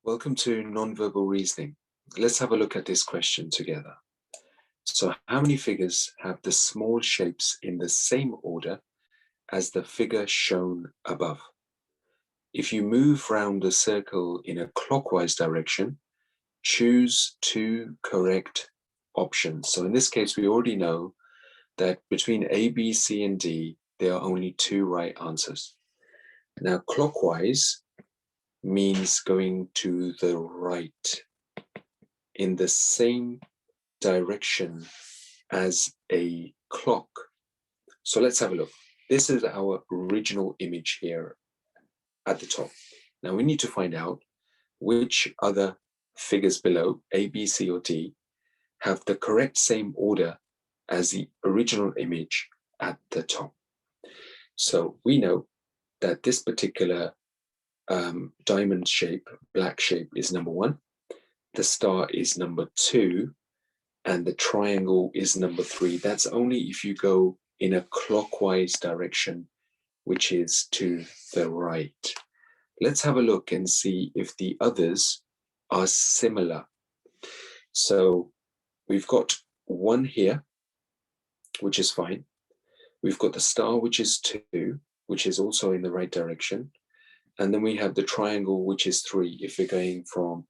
Welcome to nonverbal reasoning. Let's have a look at this question together. So, how many figures have the small shapes in the same order as the figure shown above? If you move round the circle in a clockwise direction, choose two correct options. So in this case, we already know that between A, B, C, and D, there are only two right answers. Now, clockwise means going to the right in the same direction as a clock. So let's have a look. This is our original image here at the top. Now we need to find out which other figures below, A, B, C, or D, have the correct same order as the original image at the top. So we know that this particular diamond shape, black shape, is number 1. The star is number 2. And the triangle is number 3. That's only if you go in a clockwise direction, which is to the right. Let's have a look and see if the others are similar. So we've got 1 here, which is fine. We've got the star, which is 2, which is also in the right direction. And then we have the triangle, which is 3, if we're going from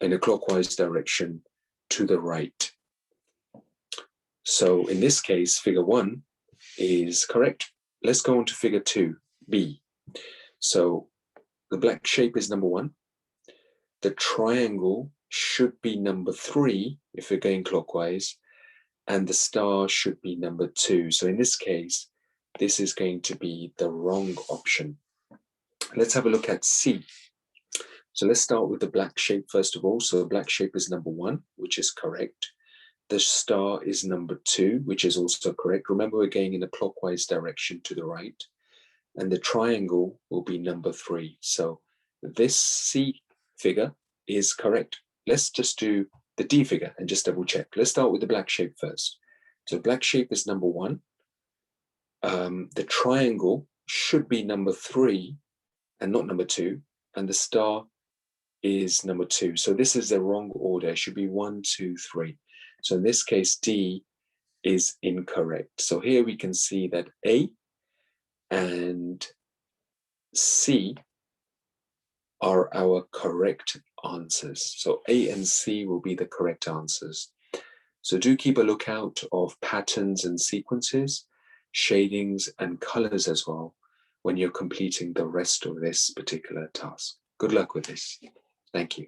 in a clockwise direction to the right. So in this case, figure 1 is correct. Let's go on to figure 2, B. So the black shape is number 1. The triangle should be number 3 if we're going clockwise, and the star should be number 2. So in this case, this is going to be the wrong option. Let's have a look at C. So let's start with the black shape first of all. So the black shape is number 1, which is correct. The star is number 2, which is also correct. Remember, we're going in a clockwise direction to the right. And the triangle will be number 3. So this C figure is correct. Let's just do the D figure and just double check. Let's start with the black shape first. So black shape is number 1. The triangle should be number 3 and not number 2. And the star is number 2. So this is the wrong order. It should be 1, 2, 3. So in this case, D is incorrect. So here we can see that A and C are our correct answers. So A and C will be the correct answers. So do keep a lookout of patterns and sequences, shadings and colors as well when you're completing the rest of this particular task. Good luck with this. Thank you.